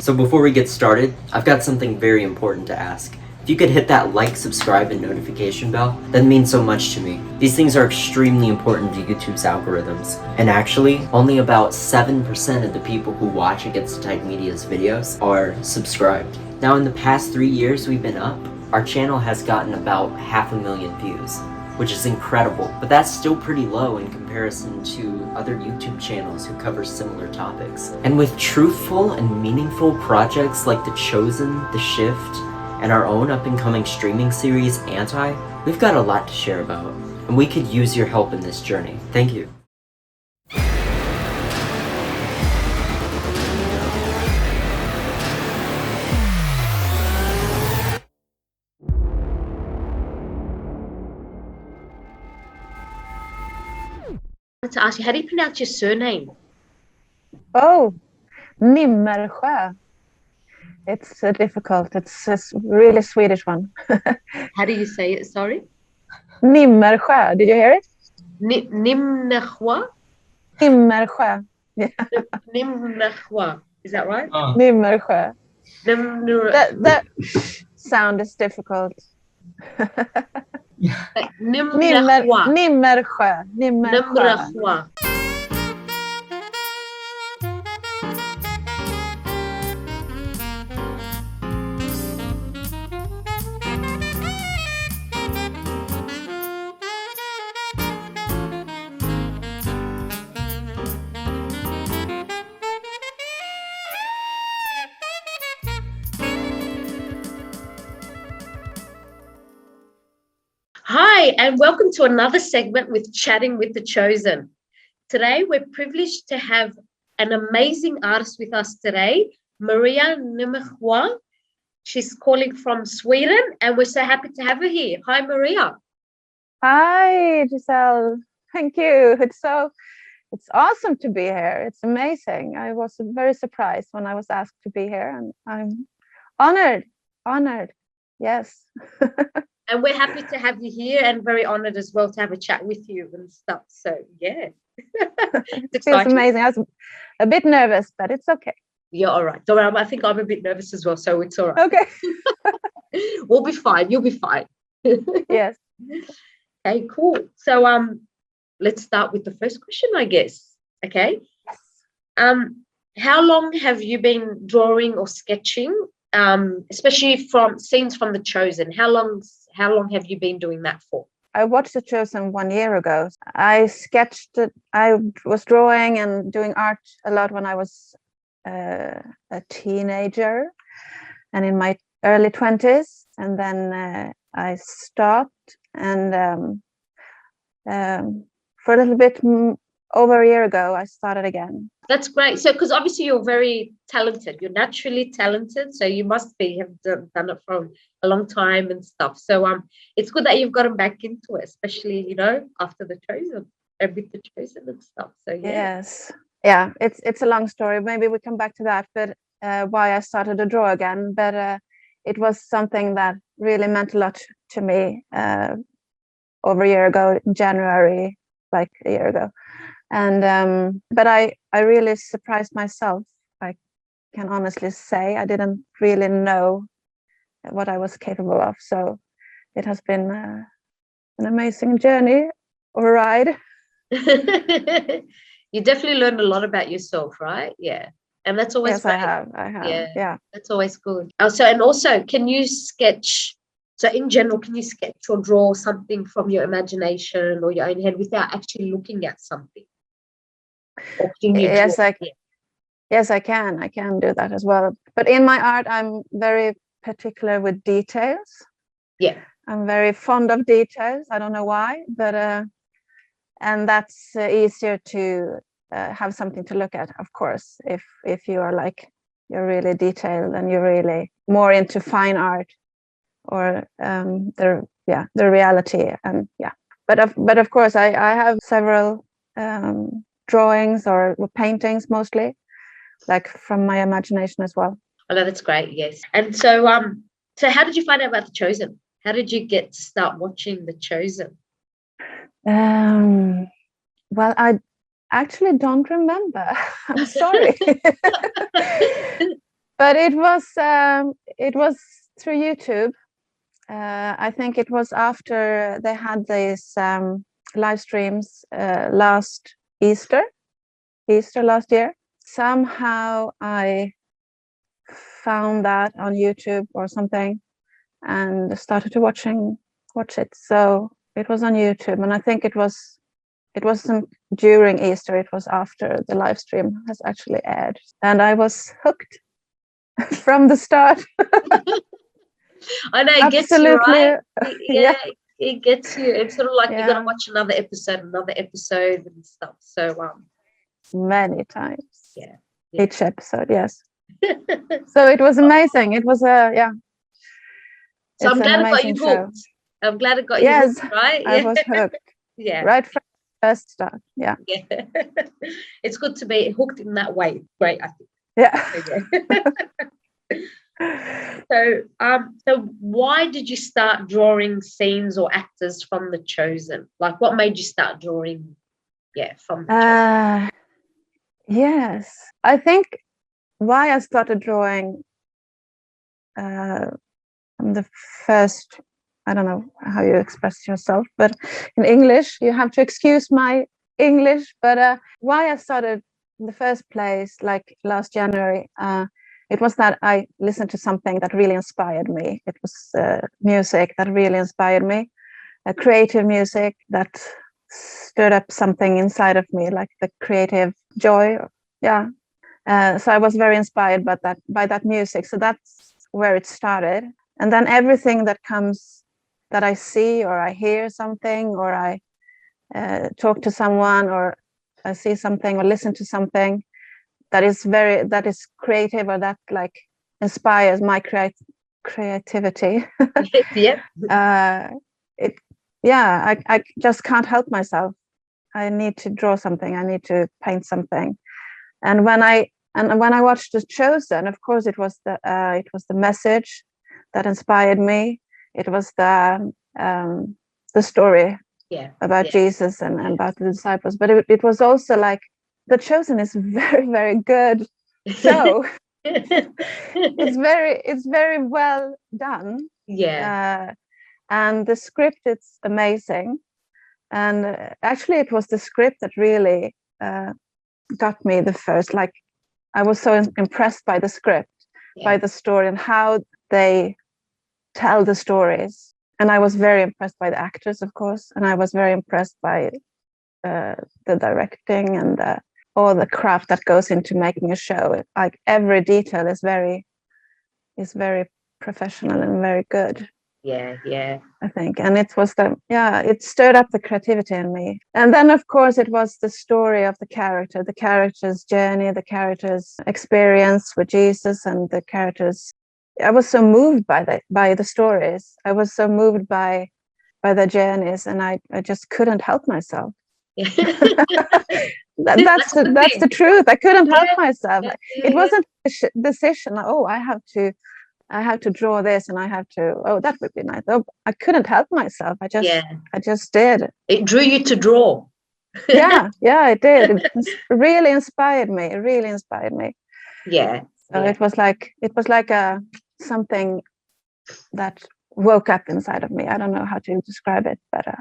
So before we get started, I've got something very important to ask. If you could hit that like, subscribe, and notification bell, that means so much to me. These things are extremely important to YouTube's algorithms. And actually, only about 7% of the people who watch Against the Tide Media's videos are subscribed. Now in the past 3 years we've been up, our channel has gotten about 500,000 views, which is incredible, but that's still pretty low in comparison to other YouTube channels who cover similar topics. And with truthful and meaningful projects like The Chosen, The Shift, and our own up-and-coming streaming series, Anti, we've got a lot to share about, and we could use your help in this journey. Thank you. To ask you, how do you pronounce your surname? Oh, Nimmersjö. It's difficult. It's a really Swedish one. How do you say it? Sorry? Nimmersjö. Did you hear it? Nimmersjö? Nimmersjö. Yeah. Nimmersjö. Is that right? Nimmersjö. That sound is difficult. Nimmersjö. Nimmersjö. Nimmersjö. Hi, and welcome to another segment with Chatting with the Chosen. Today, we're privileged to have an amazing artist with us today, Maria Nimmersjö. She's calling from Sweden, and we're so happy to have her here. Hi, Maria. Hi, Giselle. Thank you. It's awesome to be here. It's amazing. I was very surprised when I was asked to be here, and I'm honored. Yes. And we're happy to have you here and very honored as well to have a chat with you and stuff. So, yeah. It feels amazing. I was a bit nervous, but it's okay. You're all right. I think I'm a bit nervous as well, so it's all right. Okay. We'll be fine. You'll be fine. Yes. Okay, cool. So let's start with the first question, I guess. Okay. Yes. How long have you been drawing or sketching? Especially from scenes from The Chosen. How long have you been doing that for? I watched The Chosen 1 year ago. I sketched it. I was drawing and doing art a lot when I was a teenager and in my early 20s. And then I stopped, and for a little bit over a year ago, I started again. That's great. So, because obviously you're very talented, you're naturally talented, so you must have done it for a long time and stuff. So, it's good that you've gotten back into it, especially after The Chosen and with The Chosen and stuff. So, yeah. Yes, yeah, it's a long story. Maybe we come back to that, but why I started to draw again. But it was something that really meant a lot to me over a year ago, in January, like a year ago. And but I really surprised myself. I can honestly say I didn't really know what I was capable of. So it has been an amazing journey or a ride. You definitely learned a lot about yourself, right? Yeah. And that's always yes, great. I have. Yeah. That's always good. Also, can you sketch? So in general, can you sketch or draw something from your imagination or your own head without actually looking at something? Or can you Yes, I can. I can do that as well. But in my art, I'm very particular with details. Yeah. I'm very fond of details. I don't know why, but and that's easier to have something to look at, of course, if you are you're really detailed and you're really more into fine art or the reality. And yeah, but of course I have several drawings or paintings, mostly like from my imagination as well. Oh, no, that's great. Yes. And so how did you find out about The Chosen? How did you get to start watching The Chosen? Well, I actually don't remember. I'm sorry. But it was through YouTube. I think it was after they had these live streams last Easter last year. Somehow I found that on YouTube or something and started to watch it. So it was on YouTube, and I think it wasn't during Easter, it was after the live stream has actually aired, and I was hooked from the start. I know, it gets you, Absolutely. right? Yeah. It gets you. It's sort of like you're Yeah. gonna watch another episode and stuff. So Many times. Yeah. Each episode, yes. So it was amazing. It was So it's I'm glad an it got you amazing show. hooked. I'm glad it got Yes, you hooked, right? I was hooked. Yeah. Right from the first start. Yeah. Yeah. It's good to be hooked in that way. Great, I think. Yeah. So why did you start drawing scenes or actors from The Chosen? Like, what made you start drawing? Yeah, from The Chosen. Yes, I think why I started drawing from the first, I don't know how you express yourself, but in English, you have to excuse my English, but why I started in the first place, like last January, it was that I listened to something that really inspired me. It was music that really inspired me, creative music that stirred up something inside of me, like the creative joy. Yeah. So I was very inspired by that music. So that's where it started. And then everything that comes, that I see or I hear something, or I talk to someone, or I see something or listen to something that is creative, or that like inspires my creativity. Yeah. I just can't help myself. I need to draw something. I need to paint something. And when I watched The Chosen, of course, it was the message that inspired me. It was the story about Jesus and about the disciples. But it was also like The Chosen is very, very good show. It's very well done. Yeah. And the script, it's amazing. And actually, it was the script that really got me the first. Like, I was so impressed by the script, by the story, and how they tell the stories. And I was very impressed by the actors, of course, and I was very impressed by the directing and all the craft that goes into making a show. Like, every detail is very professional and very good. Yeah. I think, and it was it stirred up the creativity in me. And then, of course, it was the story of the character's journey, the character's experience with Jesus, and the characters. I was so moved by the stories. I was so moved by their journeys, and I just couldn't help myself. That's the truth. I couldn't help myself. It wasn't a decision. Oh, I have to draw this, and I have to. Oh, that would be nice. Oh, I couldn't help myself. I just did. It drew you to draw. Yeah, it did. It really inspired me. It really inspired me. Yeah. So it was like something that woke up inside of me. I don't know how to describe it better.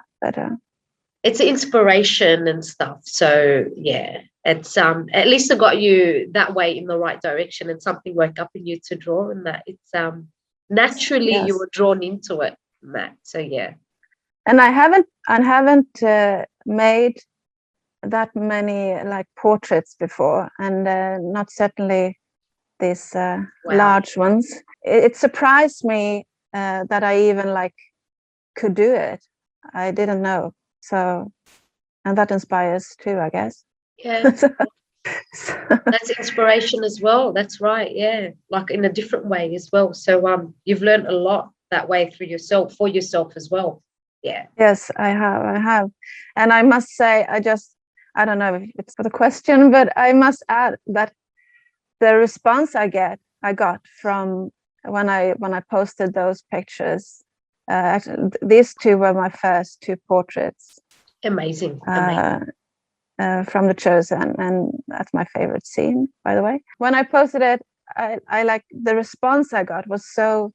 It's inspiration and stuff. So yeah, it's at least it got you that way in the right direction, and something woke up in you to draw, and that it's naturally you were drawn into it, Matt. So yeah. And I haven't made that many like portraits before, and not certainly these large ones. It surprised me that I even like could do it. I didn't know. So, and that inspires too, I guess. Yeah. That's inspiration as well. That's right. Yeah. Like in a different way as well. So you've learned a lot that way for yourself as well. Yeah. Yes, I have. And I must say, I don't know if it's for the question, but I must add that the response I got from when I posted those pictures, actually, these two were my first two portraits. Amazing. From The Chosen, and that's my favorite scene, by the way. When I posted it, I like the response I got was so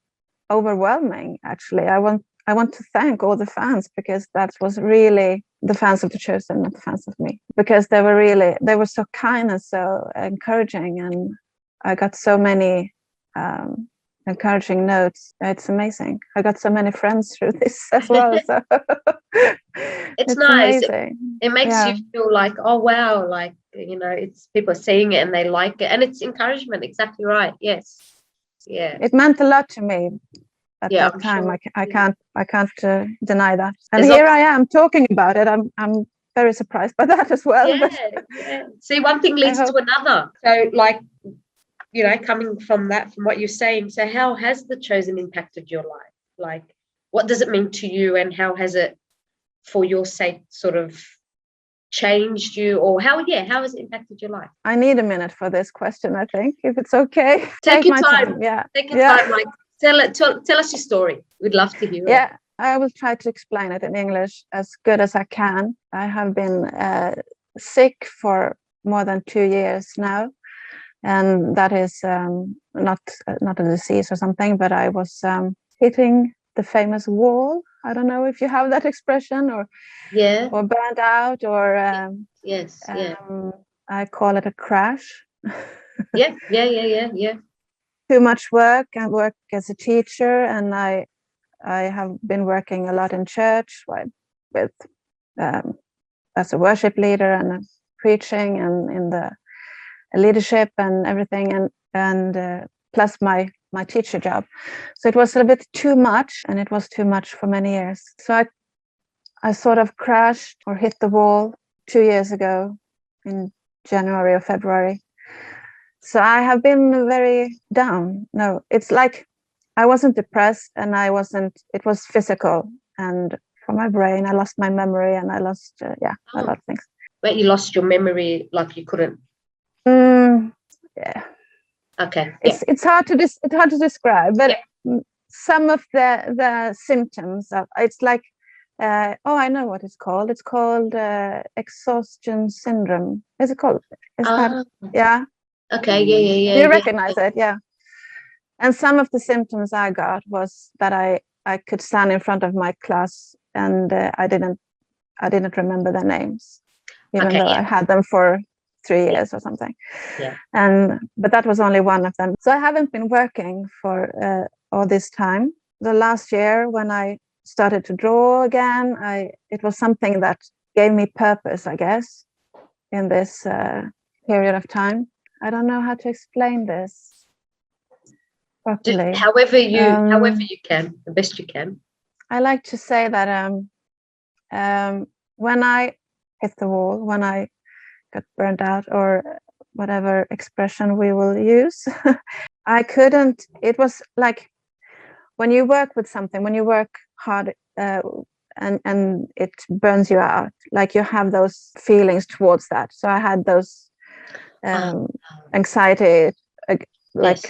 overwhelming. Actually, I want to thank all the fans, because that was really the fans of The Chosen, not the fans of me, because they were so kind and so encouraging, and I got so many encouraging notes. It's amazing. I got so many friends through this as well. So it's nice. Amazing. It makes you feel like, oh wow, like, you know, it's people are seeing it and they like it, and it's encouragement. Exactly right. Yes. Yeah. It meant a lot to me at that I'm time. sure. I can't deny that. And There's here I am talking about it. I'm very surprised by that as well. Yeah. See, one thing leads to another. So, like, you know, coming from what you're saying, so how has The Chosen impacted your life? Like, what does it mean to you, and how has it, for your sake, sort of changed you, or how has it impacted your life? I need a minute for this question, I think, if it's okay. Take your my time. Yeah. Take your time. Like, tell us your story. We'd love to hear it. Yeah, I will try to explain it in English as good as I can. I have been sick for more than 2 years now, and that is not a disease or something, but I was hitting the famous wall. I don't know if you have that expression, or burned out, or I call it a crash. Yeah. Too much work. I work as a teacher, and I have been working a lot in church with as a worship leader and preaching and in the leadership and everything, and plus my teacher job. So it was a bit too much, and it was too much for many years. So I sort of crashed or hit the wall 2 years ago in January or February. So I have been very down. No, it's like I wasn't depressed, and it was physical, and for my brain, I lost my memory, and I lost, a lot of things. But you lost your memory, like you couldn't. Yeah. Okay. It's hard to describe, but some of the symptoms of it's like, I know what it's called. It's called exhaustion syndrome. Is it called? Is that? Yeah. Okay. Yeah. You recognize it, yeah. And some of the symptoms I got was that I could stand in front of my class, and I didn't remember their names, even though I had them for 3 years or something. Yeah. But that was only one of them. So I haven't been working for all this time. The last year, when I started to draw again, it was something that gave me purpose, I guess, in this period of time. I don't know how to explain this properly. However you can, the best you can. I like to say that when I hit the wall, when I got burned out, or whatever expression we will use, it was like when you work with something, when you work hard and it burns you out, like you have those feelings towards that. So I had those anxiety,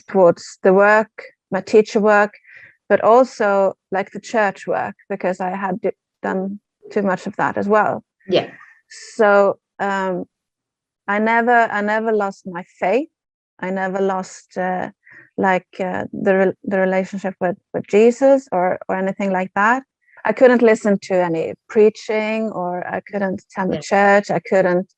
towards the work, my teacher work, but also like the church work, because I had done too much of that as well. Yeah. So I never lost my faith. I never lost the relationship with Jesus or anything like that. I couldn't listen to any preaching, or I couldn't attend the church. I couldn't,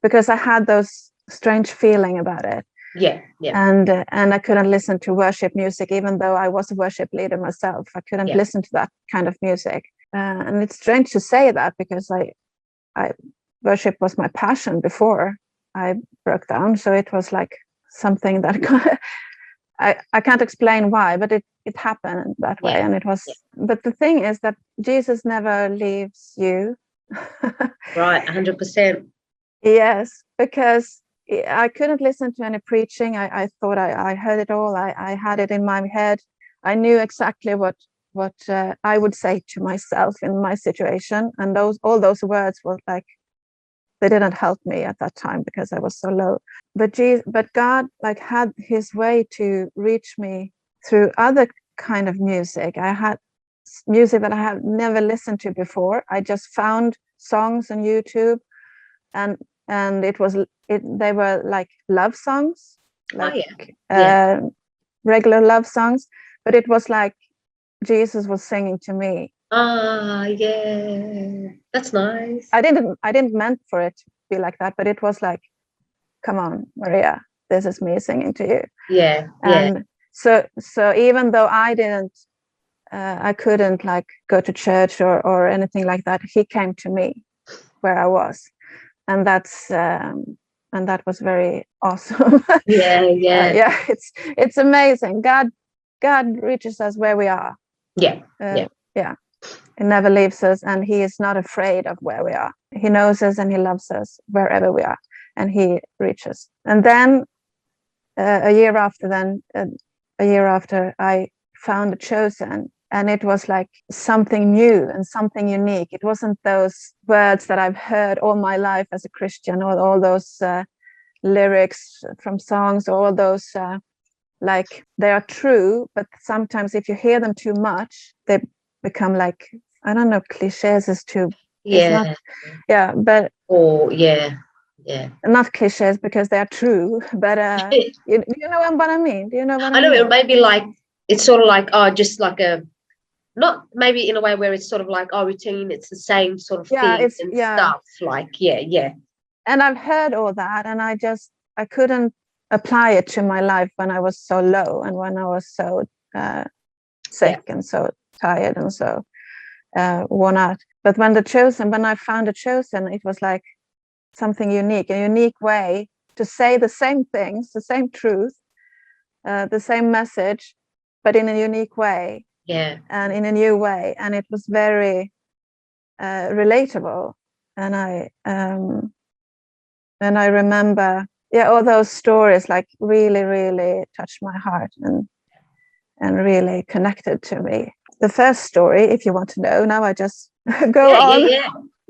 because I had those strange feeling about it. Yeah. And I couldn't listen to worship music, even though I was a worship leader myself. I couldn't listen to that kind of music. And it's strange to say that, because I worship was my passion before I broke down. So it was like something that I can't explain why, but it happened that way. And it was, but the thing is that Jesus never leaves you. Right, 100%. Yes, because I couldn't listen to any preaching. I thought I heard it all. I had it in my head. I knew exactly what I would say to myself in my situation, and all those words were like, they didn't help me at that time, because I was so low. But God like had His way to reach me through other kind of music. I had music that I had never listened to before. I just found songs on YouTube, and they were like love songs, like yeah. regular love songs, but it was like Jesus was singing to me. Yeah, that's nice. I didn't meant for it to be like that, but it was like, come on, Maria, this is me singing to you. Yeah, And so even though I couldn't like go to church or anything like that, he came to me where I was, and that was very awesome. yeah. It's amazing. God reaches us where we are. Yeah. He never leaves us, and he is not afraid of where we are. He knows us and he loves us wherever we are, and he reaches. And then a year after, I found a chosen, and it was like something new and something unique. It wasn't those words that I've heard all my life as a Christian, or all those lyrics from songs, or all those like, they are true, but sometimes if you hear them too much, they become like, I don't know, cliches is too, it's not, but not cliches because they are true, but you know what I mean? Do you know what I I know mean? it may be like, it's sort of like, just like a, not maybe in a way where it's sort of like, routine, it's the same sort of thing and stuff, like, and I've heard all that, and I couldn't apply it to my life when I was so low, and when I was so sick and so tired and so worn out. But when I found the chosen, it was like something unique, a unique way to say the same things, the same truth, the same message, but in a unique way, and in a new way, and it was very relatable. And I remember, all those stories like really, really touched my heart and really connected to me. The first story, if you want to know, now I just go on.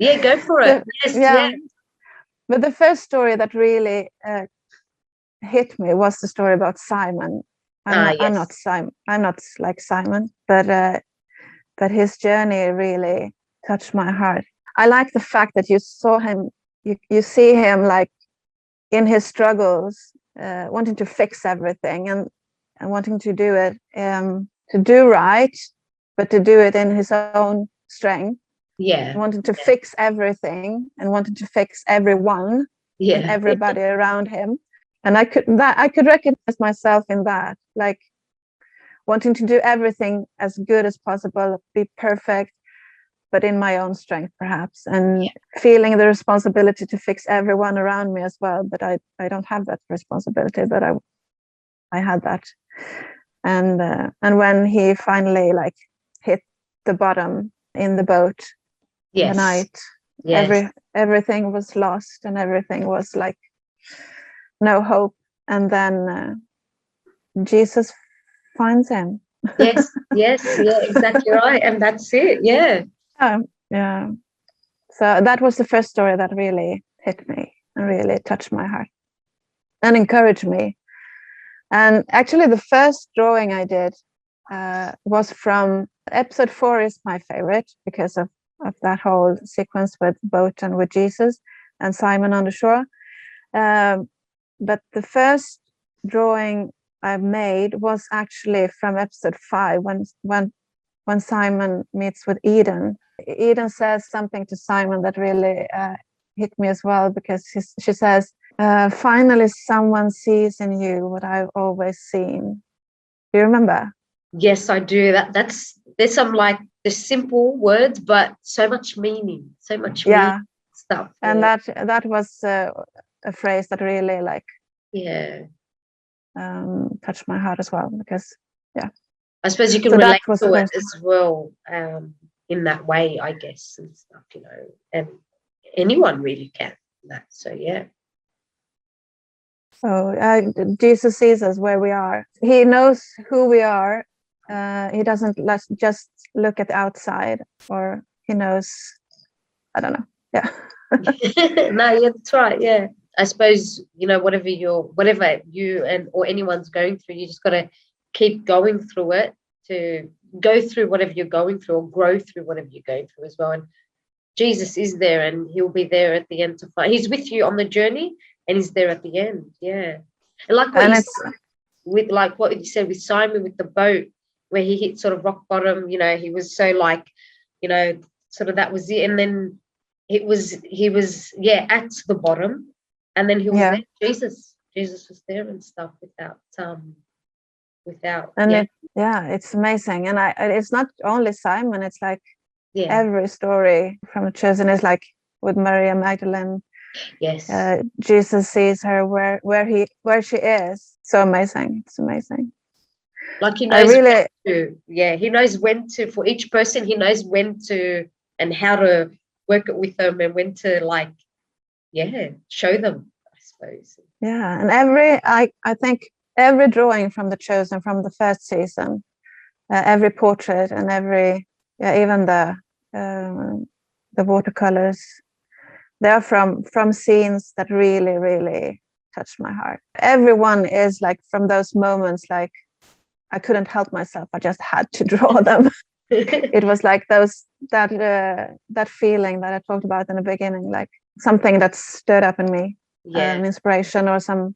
Go for it. But the first story that really hit me was the story about Simon. I'm not Simon. I'm not like Simon, but his journey really touched my heart. I like the fact that you saw him. You see him like in his struggles, wanting to fix everything and wanting to do it, to do right, but to do it in his own strength. Wanted to fix everything and wanted to fix everyone and everybody around him. And I could recognize myself in that, like wanting to do everything as good as possible, be perfect, but in my own strength perhaps, and feeling the responsibility to fix everyone around me as well. But I don't have that responsibility, but I had that. And when he finally like hit the bottom in the boat, the night, everything was lost and everything was like no hope, and then Jesus finds him. Exactly right. And that's it. So that was the first story that really hit me and really touched my heart and encouraged me. And actually the first drawing I did was from episode 4 is my favorite because of that whole sequence with boat and with Jesus and Simon on the shore. But the first drawing I made was actually from episode 5 when Simon meets with Eden. Eden says something to Simon that really hit me as well, because she says, finally someone sees in you what I've always seen. Do you remember? Yes, I do. There's some like the simple words, but so much meaning, meaning stuff. And that was a phrase that really like touched my heart as well, because I suppose you can relate to it as well, in that way, I guess, and stuff, and anyone really can that. So Jesus sees us where we are. He knows who we are. He doesn't just look at the outside, or he knows, I don't know. No, that's right. I suppose whatever you or anyone's going through, you just got to keep going through it, to go through whatever you're going through, or grow through whatever you're going through as well. And Jesus is there, and he'll be there at the end to find. He's with you on the journey, and he's there at the end. And like what And you it's said, with like what you said with Simon with the boat, where he hit sort of rock bottom, you know, he was so like, you know, sort of that was it. And then he was at the bottom, and then he was yeah, there. Jesus was there and stuff without and it's amazing. And it's not only Simon, it's like every story from the Chosen is like with Maria Magdalene. Yes. Jesus sees her where she is. So amazing. It's amazing. Like he knows when to, he knows when to, for each person, he knows when to and how to work it with them, and when to like, show them, I suppose. Yeah, and I think every drawing from the Chosen from the first season, every portrait and every even the watercolors, they're from scenes that really, really touched my heart. Everyone is like from those moments, like I couldn't help myself. I just had to draw them. It was like that feeling that I talked about in the beginning, like something that stirred up in me, an inspiration or some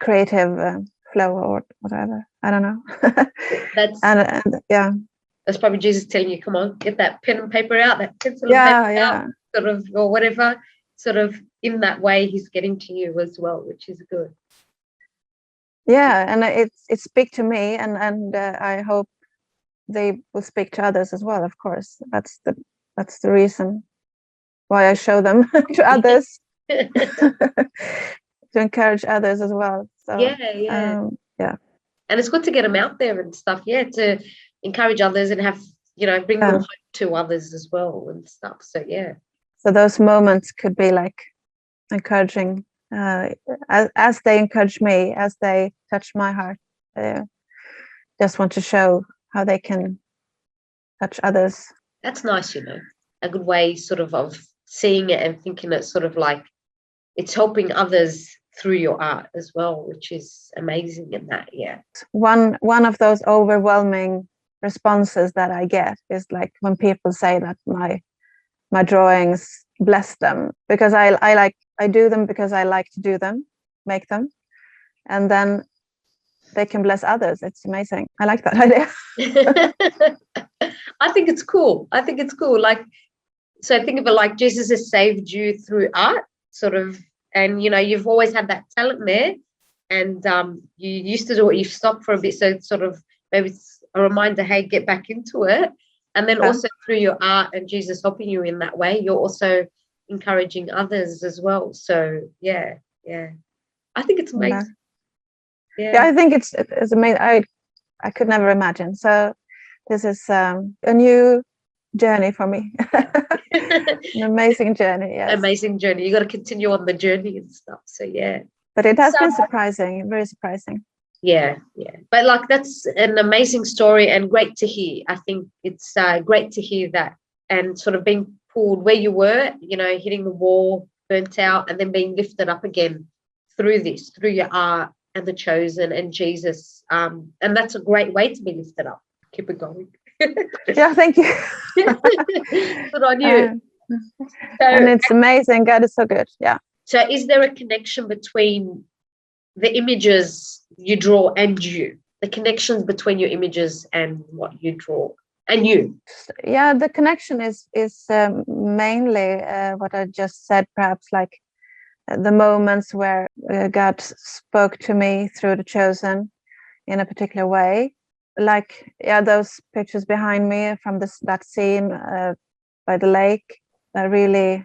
creative flow or whatever. I don't know. That's that's probably Jesus telling you, come on, get that pen and paper out, that pencil and paper out, sort of, or whatever. Sort of in that way, he's getting to you as well, which is good. Yeah, and it speaks to me, and I hope they will speak to others as well. Of course, that's the reason why I show them to others, to encourage others as well. So and it's good to get them out there and stuff. To encourage others and have bring more hope to others as well and stuff. So So those moments could be like encouraging. As they encourage me, as they touch my heart, just want to show how they can touch others. That's nice, a good way sort of seeing it and thinking it, sort of like it's helping others through your art as well, which is amazing in that. One of those overwhelming responses that I get is like when people say that my drawings bless them, because I do them because I like to do them, make them, and then they can bless others. It's amazing. I like that idea. I think it's cool. Like, so I think of it like Jesus has saved you through art, sort of, and you've always had that talent there, and you used to do it, you've stopped for a bit, so it's sort of maybe it's a reminder, hey, get back into it. And then also through your art and Jesus helping you in that way, you're also encouraging others as well. So I think it's amazing. I think it's amazing. I could never imagine. So this is a new journey for me. An amazing journey. Yes. Amazing journey. You got to continue on the journey and stuff. So but it has been surprising, very surprising. But like, that's an amazing story and great to hear. I think it's great to hear that, and sort of being pulled where you were, hitting the wall, burnt out, and then being lifted up again through your art and the Chosen and Jesus. And that's a great way to be lifted up. Keep it going. Thank you. Good on you. And it's amazing. God is so good. So is there a connection between the images you draw and you, the connections between your images and what you draw and you? The connection is mainly what I just said, perhaps like the moments where God spoke to me through the Chosen in a particular way, like those pictures behind me from that scene by the lake that really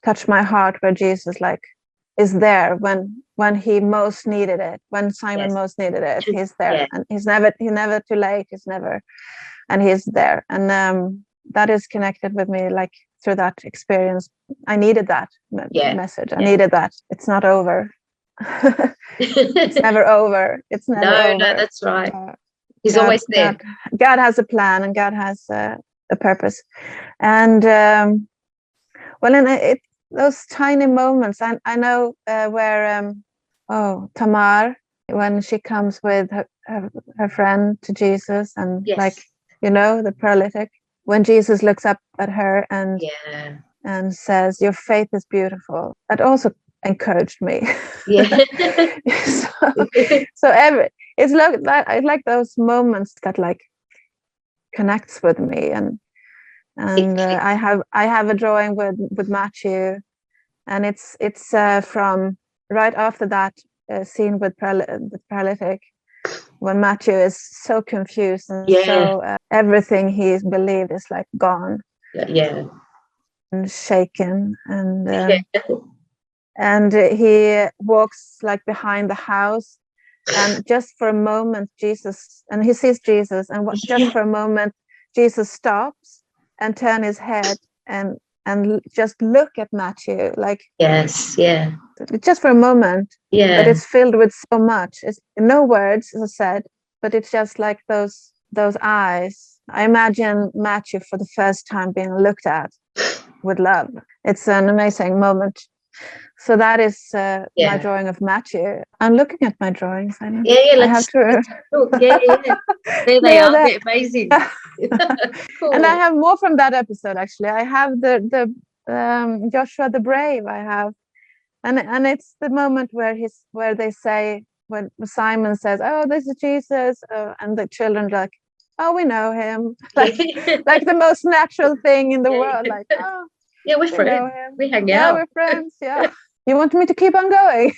touched my heart, where Jesus like is there when he most needed it, when Simon most needed it. He's there, and he's never too late. And he's there, and that is connected with me, like through that experience. I needed that message. I needed that. It's not over. It's never over. It's never over. No, that's right. He's always there. God has a plan, and God has a purpose, and those tiny moments. I know where Tamar, when she comes with her friend to Jesus, and the paralytic, when Jesus looks up at her and says, "Your faith is beautiful." That also encouraged me. Yeah. So it's like those moments that like connects with me, and I have a drawing with Matthew, and it's from right after that scene with the paralytic, when Matthew is so confused and so everything he's believed is like gone, and shaken, and he walks like behind the house, and just for a moment he sees Jesus, and just for a moment Jesus stops and turn his head and just look at Matthew, like just for a moment. But it's filled with so much. It's no words are said, but it's just like those eyes. I imagine Matthew for the first time being looked at with love. It's an amazing moment. So that is my drawing of Matthew. I'm looking at my drawings. I know. I have to. There they are. They're amazing. Cool. And I have more from that episode. Actually, I have the Joshua the Brave. I have, and it's the moment where they say, when Simon says, "Oh, this is Jesus," and the children are like, "Oh, we know him," like the most natural thing in the world. Like, oh. Yeah, we're friends. We hang out. Yeah, we're friends. Yeah. You want me to keep on going?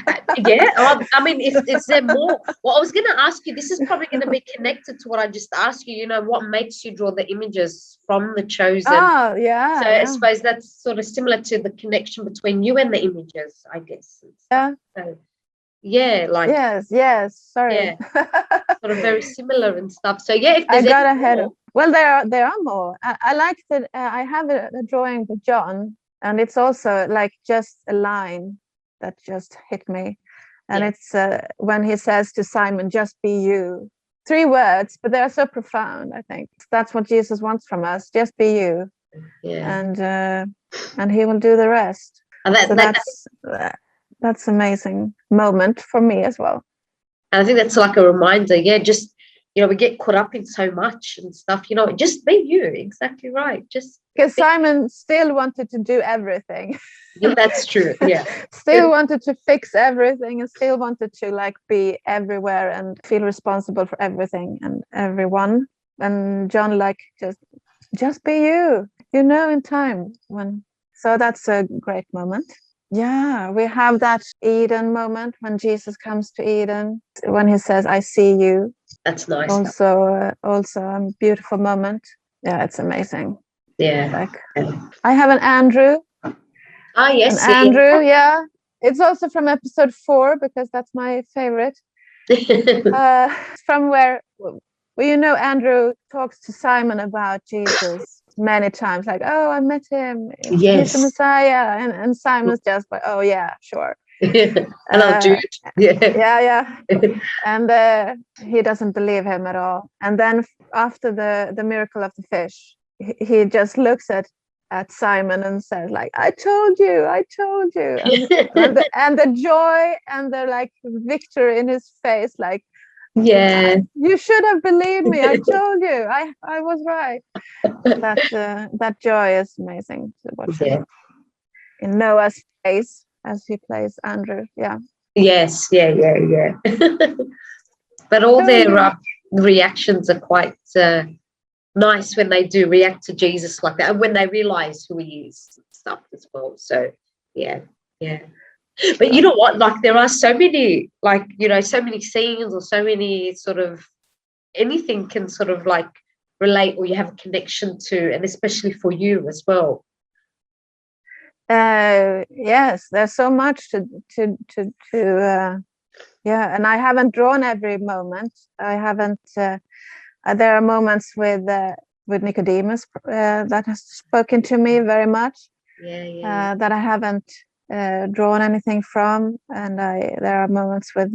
I mean, is there more? Well, I was going to ask you, this is probably going to be connected to what I just asked you, what makes you draw the images from The Chosen? Oh, yeah. So I suppose that's sort of similar to the connection between you and the images, I guess. Yeah. So, like. Yes. Sorry. Yeah. Sort of very similar and stuff. So, if I got ahead of. Well, there are more. I like that. I have a drawing with John, and it's also like just a line that just hit me, and it's when he says to Simon, "Just be you." 3 words, but they're so profound. I think that's what Jesus wants from us: just be you, and He will do the rest. And that's amazing moment for me as well. And I think that's like a reminder. Just. We get caught up in so much and stuff, just be you. Exactly right. Just because Simon still wanted to do everything. Yeah, that's true. Yeah. Still wanted to fix everything, and still wanted to like be everywhere and feel responsible for everything and everyone. And John like just be you, in time when. So that's a great moment. Yeah, we have that Eden moment when Jesus comes to Eden, when he says, "I see you." That's nice. Also a beautiful moment. Yeah, it's amazing. Yeah. I have an Andrew. Ah, yes. Andrew, yeah. It's also from episode 4 because that's my favorite. From where Andrew talks to Simon about Jesus many times, like, "Oh, I met him. He's the Messiah," and Simon's just like, "Oh yeah, sure." Hello, dude. Yeah. And he doesn't believe him at all. And then after the miracle of the fish, he just looks at Simon and says, like, I told you." And the joy and the like victory in his face, like, "You should have believed me. I told you. I was right." That joy is amazing to watch in Noah's face as he plays Andrew. Yeah. Yes. Yeah. But all their reactions are quite nice when they do react to Jesus like that, and when they realize who he is and stuff as well. So yeah. But you know what? Like, there are so many, like, so many scenes, or so many sort of anything can sort of like relate, or you have a connection to, and especially for you as well. Yes, there's so much to and I haven't drawn every moment. I haven't. There are moments with Nicodemus that has spoken to me very much. That I haven't drawn anything from, and there are moments with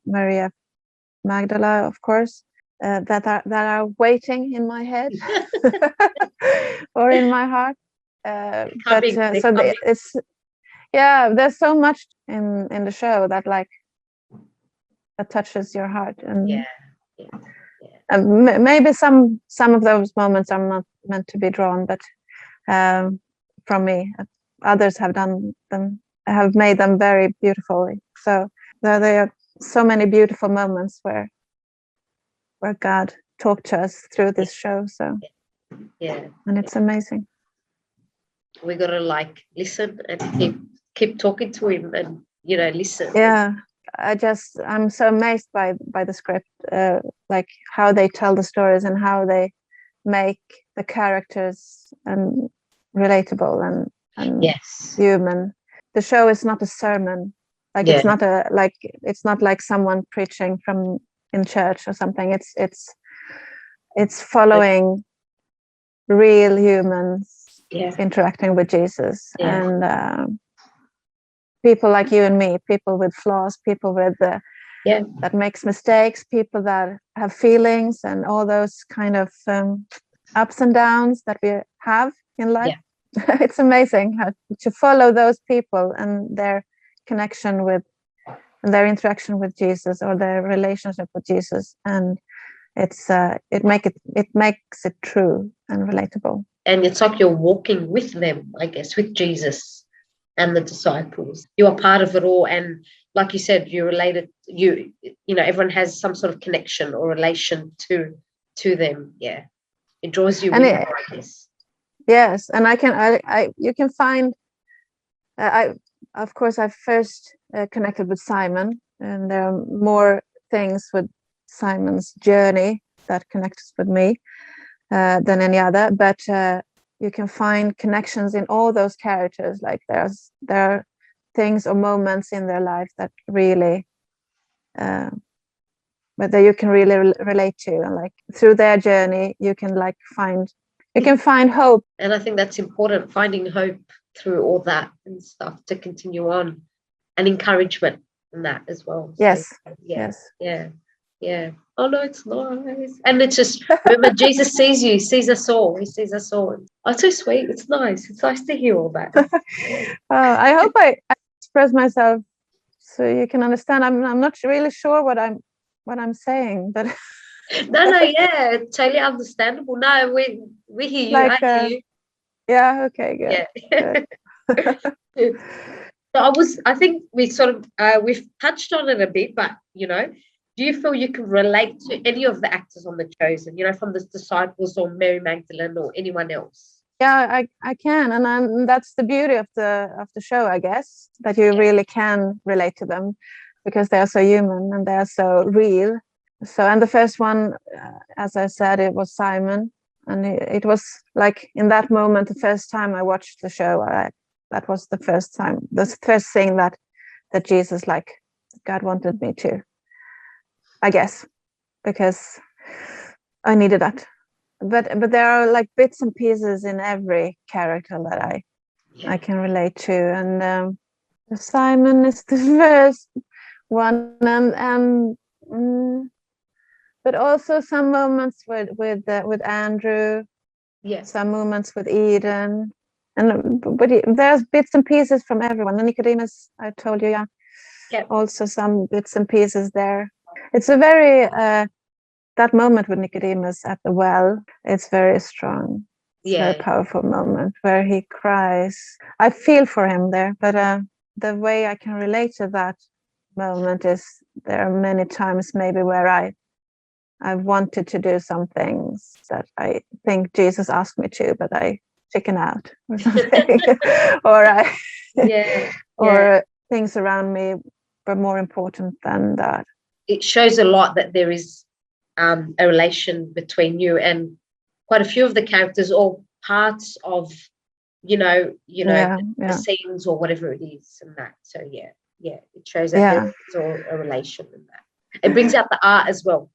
Maria Magdala, of course, that are waiting in my head or in my heart. There's so much in the show that like that touches your heart, and maybe some of those moments are not meant to be drawn, but from me, others have done them have made them very beautiful. So there are so many beautiful moments where God talked to us through this show. So yeah, and it's amazing. We gotta like listen and keep talking to him, and listen. Yeah, I'm so amazed by the script, like how they tell the stories and how they make the characters relatable and Yes. human. The show is not a sermon, like Yeah. it's not like someone preaching from in church or something. It's following real humans interacting with Jesus, and people like you and me, people with flaws, people with that makes mistakes, people that have feelings and all those kind of ups and downs that we have in life. It's amazing how to follow those people and their connection with and their interaction with Jesus or their relationship with Jesus, and it makes it true and relatable. And it's like you're walking with them, I guess, with Jesus and the disciples. You are part of it all, and like you said, you're related. Everyone has some sort of connection or relation to them. Yeah, it draws you in, I guess. Yes, and you can find. Of course, I first connected with Simon, and there are more things with Simon's journey that connects with me than any other. But you can find connections in all those characters. Like there are things or moments in their life that really, but that you can really relate to, and like through their journey, you can find hope. And I think that's important, finding hope through all that and stuff to continue on, and encouragement in that as well. Yes. So, Yeah. Oh no, it's nice. And it's just, remember, Jesus sees you, sees us all. He sees us all. Oh, it's so sweet. It's nice. It's nice to hear all that. I hope I express myself so you can understand. I'm not really sure what I'm saying, but No, yeah, totally understandable. No, we hear you. like, I hear you. Yeah, okay, good. Yeah. Good. So I think we've touched on it a bit, but do you feel you can relate to any of the actors on The Chosen, from the disciples or Mary Magdalene or anyone else? Yeah, I can, and that's the beauty of the show, I guess, that you really can relate to them because they are so human and they are so real. So, and the first one, as I said, it was Simon, and it was like in that moment, the first time I watched the show, that was the first thing that Jesus, like God wanted me to, I guess, because I needed that. But there are like bits and pieces in every character that I can relate to, and Simon is the first one, and but also some moments with Andrew, some moments with Eden, but there's bits and pieces from everyone. And Nicodemus, I told you, also some bits and pieces there. It's a very that moment with Nicodemus at the well, it's very strong. It's a very powerful moment where he cries. I feel for him there, but the way I can relate to that moment is there are many times maybe where I wanted to do some things that I think Jesus asked me to, but I chicken out or something, or things around me were more important than that. It shows a lot that there is a relation between you and quite a few of the characters, or parts of, the scenes or whatever it is, and that. So it shows that there's a relation in that. It brings out the art as well.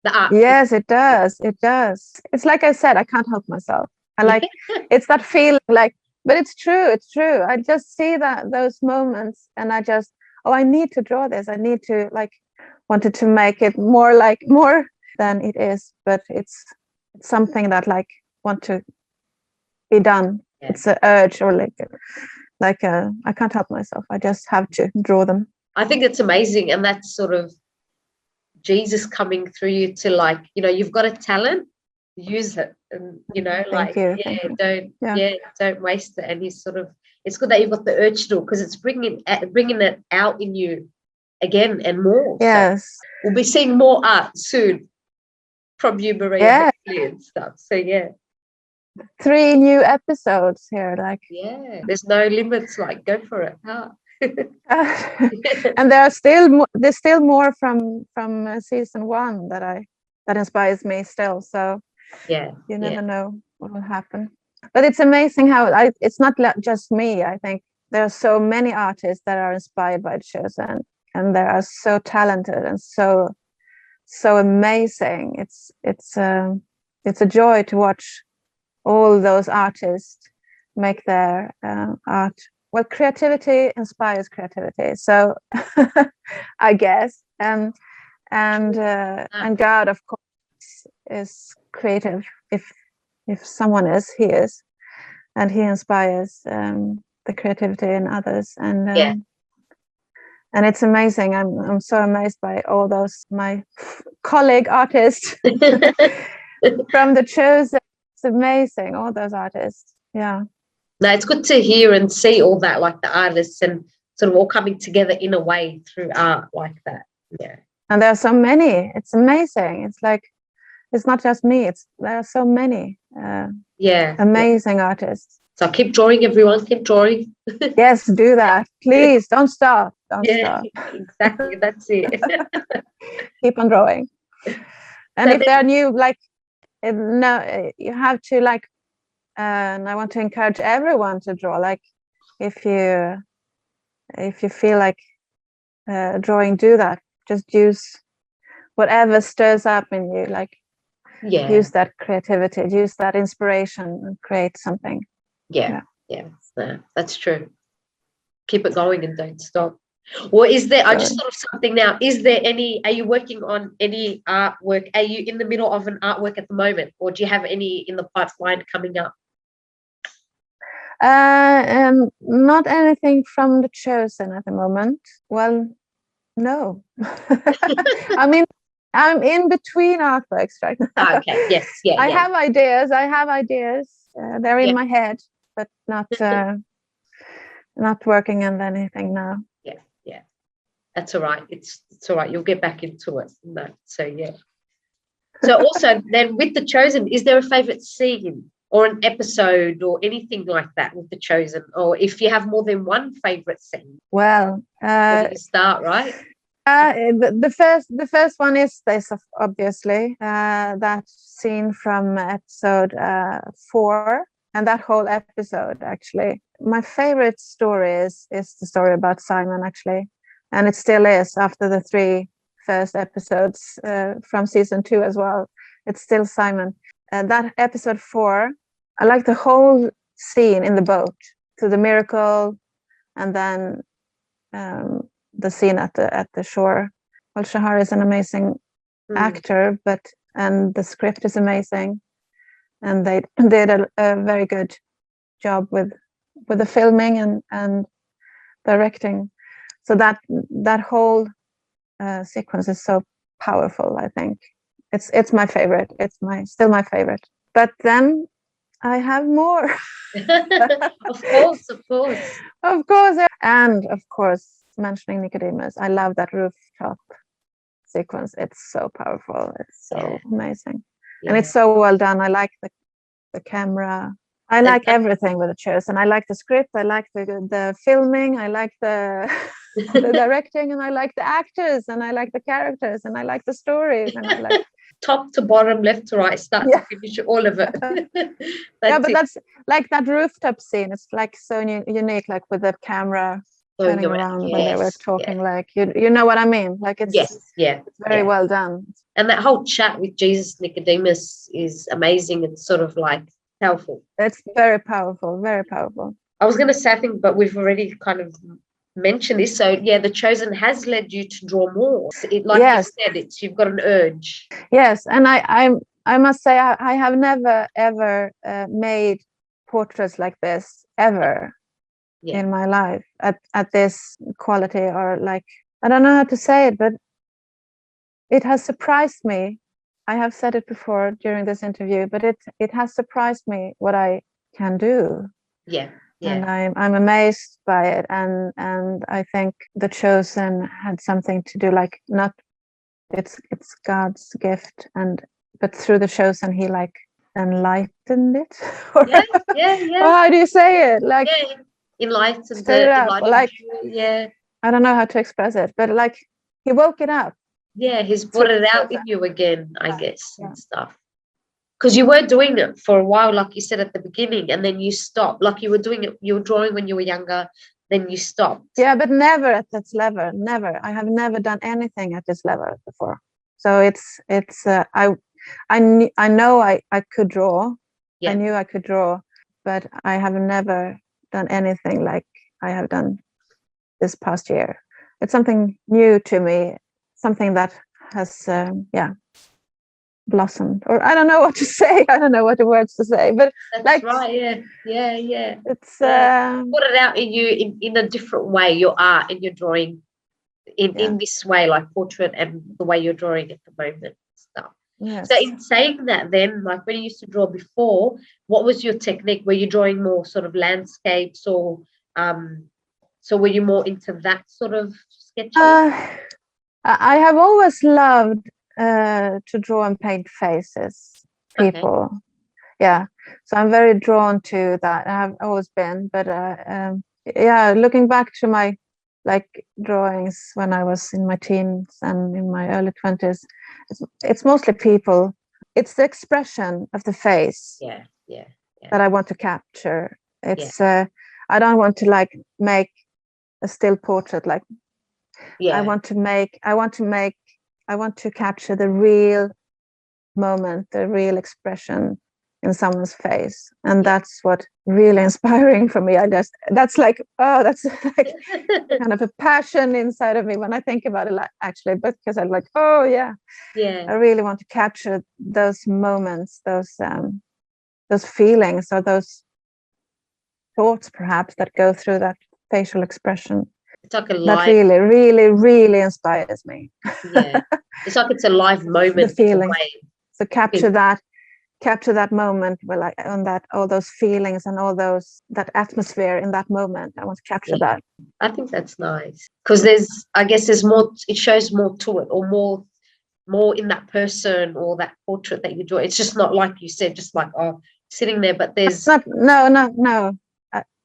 The art. Yes, it does. It does. It's like I said, I can't help myself. I like it's that feeling, like, but it's true. It's true. I just see those moments, and I just, I need to draw this. I need to wanted to make it more than it is, but it's something that want to be done. Yeah. It's an urge, or I can't help myself. I just have to draw them. I think it's amazing, and that's sort of Jesus coming through you to you've got a talent, use it, and Thank you. don't waste it. And he's sort of it's good that you've got the urge to do it, because it's bringing it out in you again and more. Yes. So we'll be seeing more art soon from you, Maria, Yeah. and stuff. So yeah. 3 new episodes here, like. Yeah, there's no limits, like go for it. Huh? And there's still more from season 1 that inspires me still. So Yeah, you never know what will happen. But it's amazing how it's not just me. I think there are so many artists that are inspired by the shows, and they are so talented and so amazing. It's a joy to watch all those artists make their art. Well, creativity inspires creativity, so I guess, and God, of course, is creative. If someone is, he is, and he inspires the creativity in others, and it's amazing. I'm so amazed by all those my colleague artists from the shows. It's amazing, all those artists. Yeah. No, it's good to hear and see all that, like the artists and sort of all coming together in a way through art like that. Yeah. And there are so many. It's amazing. It's like, it's not just me. There are so many amazing artists. So keep drawing, everyone. Keep drawing. Yes, do that. Please, don't stop. Don't stop. Exactly. That's it. Keep on drawing. And so if they're new, like, no, you have to like, and I want to encourage everyone to draw. Like, if you feel like drawing, do that. Just use whatever stirs up in you. Like, use that creativity, use that inspiration, and create something. Yeah. No, that's true. Keep it going and don't stop. Or is there? I just thought of something now. Are you working on any artwork? Are you in the middle of an artwork at the moment, or do you have any in the pipeline coming up? Not anything from the chosen at the moment. Well, no. I mean, I'm in between artworks right now. Okay. Yes. Yeah. I have ideas. They're in my head, but not working on anything now. Yeah. That's all right. It's all right. You'll get back into it. No. So yeah. So also then with the chosen, is there a favorite scene or an episode or anything like that with the chosen? Or if you have more than one favorite scene? Well, where do you start, right? The first one is this, obviously, that scene from episode 4, and that whole episode, actually. My favorite story is the story about Simon, actually, and it still is after the 3 first episodes from season 2 as well. It's still Simon. That episode 4, I like the whole scene in the boat, to the miracle, and then the scene at the shore. Well, Shahar is an amazing actor, and the script is amazing, and they did a very good job with the filming and directing. So that whole sequence is so powerful. I think it's my favorite. It's still my favorite. But then I have more. Of course. And of course, mentioning Nicodemus, I love that rooftop sequence. It's so powerful. It's so amazing, and it's so well done. I like the camera. I like everything with the shows, and I like the script. I like the filming. I like the the directing, and I like the actors, and I like the characters, and I like the stories, and I like top to bottom, left to right, start to finish, all of it. That's like that rooftop scene. It's like so unique, like with the camera turning around when they were talking. Like you know what I mean? Like it's very well done. And that whole chat with Jesus Nicodemus is amazing. It's sort of like powerful. It's very powerful, very powerful. I was going to say, I think, but we've already kind of mentioned this. So yeah, the chosen has led you to draw more. You said, you've got an urge. Yes, and I must say I have never ever made portraits like this ever in my life at this quality, or like, I don't know how to say it, but it has surprised me. I have said it before during this interview, but it has surprised me what I can do. Yeah. and Yeah. I'm amazed by it, and I think The Chosen had something to do, like, not it's God's gift, but through The Chosen he like enlightened it, or, Yeah. Yeah. or Yeah. how do you say it, like Yeah. Enlightened stirred it the up, enlightened like, you. Yeah. I don't know how to express it, but like he woke it up Yeah. He's through brought it The out in Chosen. you again, I Yeah, guess, yeah. and stuff. Because you were doing it for a while, like you said at the beginning, and then you stopped. Like you were doing it, you were drawing when you were younger, then you stopped. Yeah, but never at this level. Never. I have never done anything at this level before. So I know I could draw. Yeah. I knew I could draw, but I have never done anything like I have done this past year. It's something new to me, something that has blossomed, or I don't know what to say. I don't know what the words to say, but That's like, right. Yeah. Yeah. Yeah. it's Put it out in you in a different way, your art and your drawing in this way, like portrait and the way you're drawing at the moment stuff. yes. So in saying that, then, like when you used to draw before, what was your technique? Were you drawing more sort of landscapes, or so were you more into that sort of sketching? I have always loved to draw and paint faces, Okay. people. Yeah, so I'm very drawn to that. I have always been, but looking back to my like drawings when I was in my teens and in my early 20s, it's mostly people. It's the expression of the face Yeah. Yeah. Yeah. that I want to capture. It's I don't want to like make a still portrait. Like Yeah. I want to capture the real moment, the real expression in someone's face, and that's what really inspiring for me. That's like that's like kind of a passion inside of me when I think about it, like, actually, but because I'm like, Yeah. I really want to capture those moments, those feelings, or those thoughts perhaps that go through that facial expression. It's like a That live. really, really, really inspires me. Yeah. It's like it's a live moment. The feeling. In a way. So capture that moment where, like, on that, all those feelings and all that atmosphere in that moment. I want to capture that. I think that's nice because I guess there's more. It shows more to it, or more in that person or that portrait that you draw. It's just not like you said, just like sitting there, but there's no.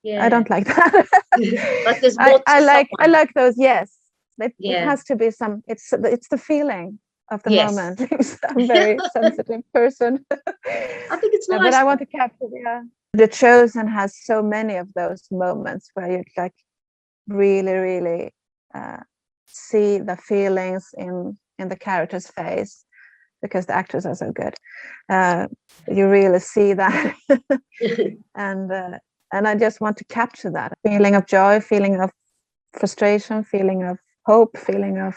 I don't like that. like there's more. I like those. Yes, it Yeah. has to be some. It's the feeling of the Yes. moment. I'm a very sensitive person. I think it's nice. But I want to capture. The Chosen has so many of those moments where you like really, really see the feelings in the character's face, because the actors are so good. You really see that, and I just want to capture that feeling of joy, feeling of frustration, feeling of hope, feeling of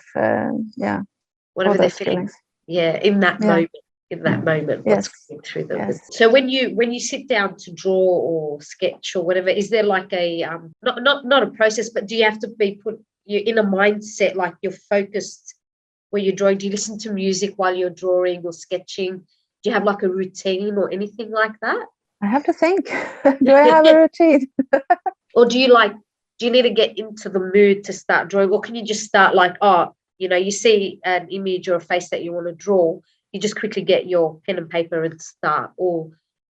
whatever they're feeling. Feelings. Yeah, in that moment, what's going through them. Yes. So when you sit down to draw or sketch or whatever, is there like a not a process, but do you have to be you in a mindset, like you're focused where you're drawing? Do you listen to music while you're drawing or sketching? Do you have like a routine or anything like that? I have to think. Do I have a routine? Or do you need to get into the mood to start drawing, or can you just start like, you see an image or a face that you want to draw, you just quickly get your pen and paper and start? Or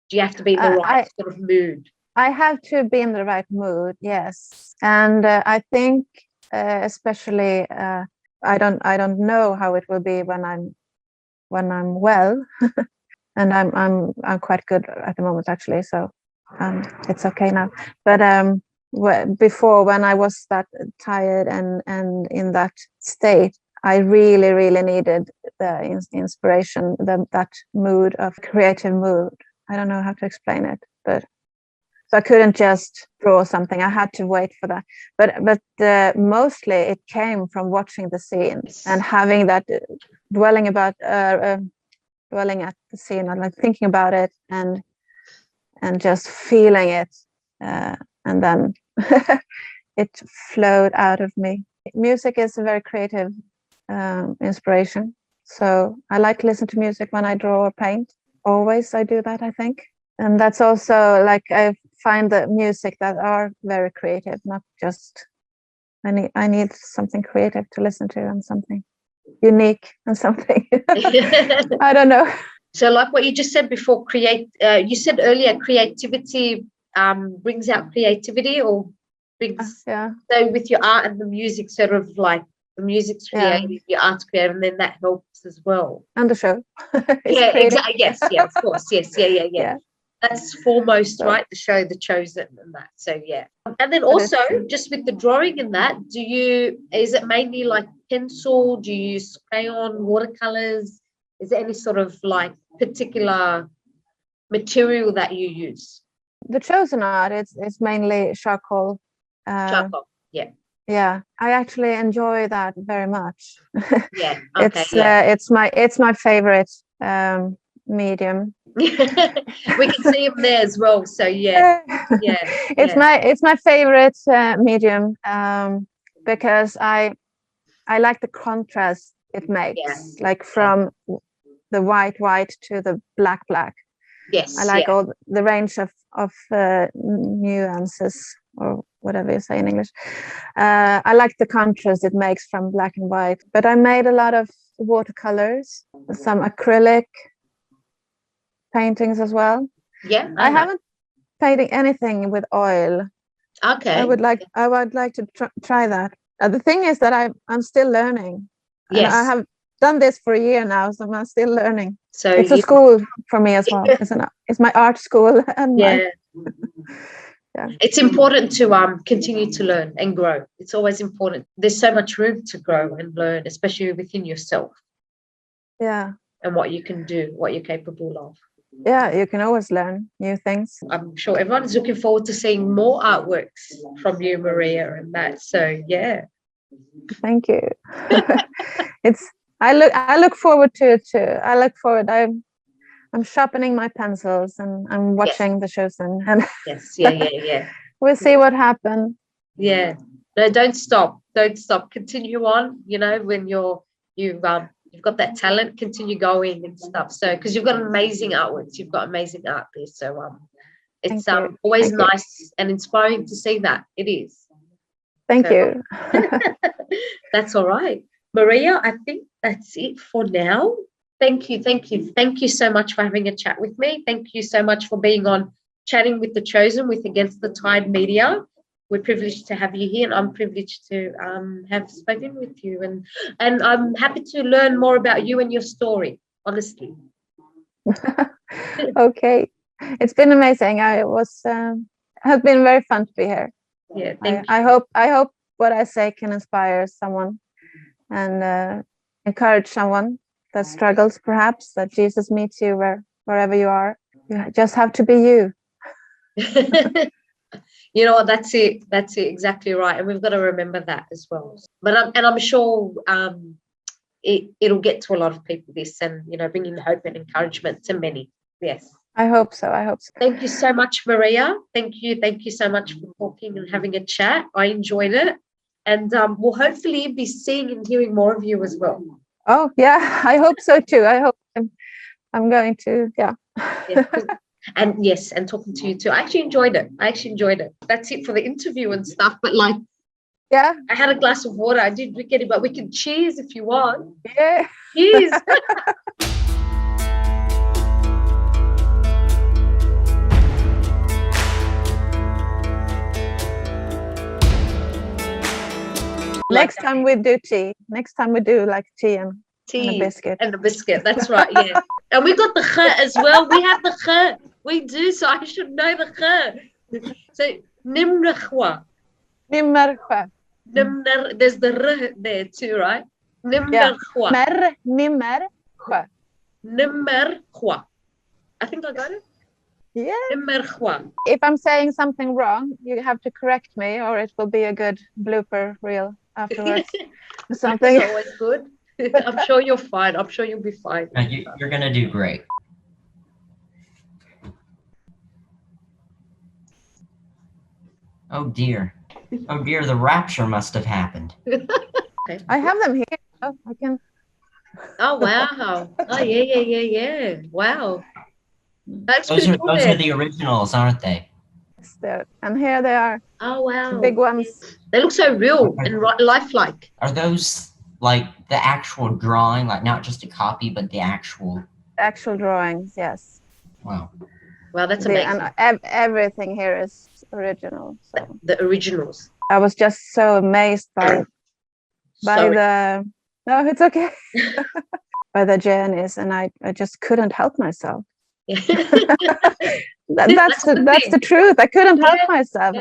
do you have to be in the right sort of mood? I have to be in the right mood, yes. And I think especially I don't know how it will be when I'm well. And I'm quite good at the moment, actually, so it's okay now. But before, when I was that tired and in that state, I really, really needed the inspiration, that mood of creative mood. I don't know how to explain it, but so I couldn't just draw something. I had to wait for that. But mostly it came from watching the scene and having that dwelling at the scene, and like thinking about it and just feeling it, and then it flowed out of me. Music is a very creative inspiration, so I like to listen to music when I draw or paint. Always I do that, I think. And that's also like, I find the music that are very creative, not just I need something creative to listen to and something unique and something I don't know. So like what you just said before, you said earlier creativity brings out creativity, or brings so with your art and the music, sort of like the music's creative, your art's creative, and then that helps as well. And the show. Exactly. Yes, of course. Yes, yeah. That's foremost, right? The show, The Chosen, and that. So yeah. And then also, just with the drawing and that, is it mainly like pencil? Do you use crayon, watercolors? Is there any sort of like particular material that you use? The Chosen art, it's mainly charcoal. Charcoal, yeah. Yeah, I actually enjoy that very much. Yeah, okay, it's my favorite medium. We can see them there as well. So yeah. It's my favorite medium because I like the contrast it makes, like from the white to the black. Yes, I like all the range of nuances, or whatever you say in English. I like the contrast it makes from black and white. But I made a lot of watercolors, some acrylic paintings as well. Yeah, I haven't painted anything with oil. Okay. I would like to try that. The thing is that I'm still learning. Yes. And I have done this for a year now, so I'm still learning. So it's a school for me as well. It's my art school. And it's important to continue to learn and grow. It's always important. There's so much room to grow and learn, especially within yourself. Yeah. And what you can do, what you're capable of. Yeah, you can always learn new things. I'm sure everyone is looking forward to seeing more artworks from you, Maria, and that. So yeah. Thank you. I look forward to it too. I look forward. I'm sharpening my pencils and I'm watching The Chosen. And yes, yeah. We'll see what happens. Yeah. No, don't stop. Don't stop. Continue on. You know, when you've got that talent, continue going and stuff. So because you've got amazing artworks, you've got amazing art there. So it's always nice and inspiring to see that. It is. Thank you. That's all right. Maria, I think that's it for now. Thank you so much for having a chat with me. Thank you so much for being on Chatting with the Chosen with Against the Tide Media. We're privileged to have you here, and I'm privileged to have spoken with you, and I'm happy to learn more about you and your story, honestly. Okay, it's been amazing. It has been very fun to be here. Yeah, thank you. I hope what I say can inspire someone and encourage someone that struggles, perhaps, that Jesus meets you wherever you are. You just have to be you. You know what? That's it. Exactly right. And we've got to remember that as well. But I'm sure it'll get to a lot of people, this, and bringing hope and encouragement to many. Yes. I hope so. Thank you so much, Maria. Thank you so much for talking and having a chat. I enjoyed it, and we'll hopefully be seeing and hearing more of you as well. Oh yeah, I hope so too. I hope I'm going to. Yeah. And yes, and talking to you too. I actually enjoyed it. That's it for the interview and stuff. But yeah, I had a glass of water. I did drink it, but we can cheers if you want. Yeah. Cheers. Next time we do tea. Next time we do tea and a biscuit. And a biscuit. That's right. Yeah. And we got the kh as well. We have the kh. We do. So I should know the kh. So Nimmersjö. Nimmersjö. There's the r there too, right? Nimmersjö. Nimmersjö. Nimmersjö. I think I got it. Yeah. Nimmersjö. If I'm saying something wrong, you have to correct me, or it will be a good blooper reel afterwards. Something. That's always good. I'm sure you're fine. I'm sure you'll be fine. You're gonna do great. Oh dear. Oh dear, the rapture must have happened. Okay. I have them here. Oh, I can. Oh wow. Oh yeah. Wow. That's those pretty cool. Those are the originals, aren't they? there, and here they are, Oh, wow. big ones. They look so real and lifelike. Are those like the actual drawing, like not just a copy, but the actual? Actual drawings, yes. Wow. Wow, that's amazing. And everything here is original. So The originals. I was just so amazed by Sorry. no, it's okay. By the journeys, and I just couldn't help myself. Yeah. That's the truth. I couldn't help myself.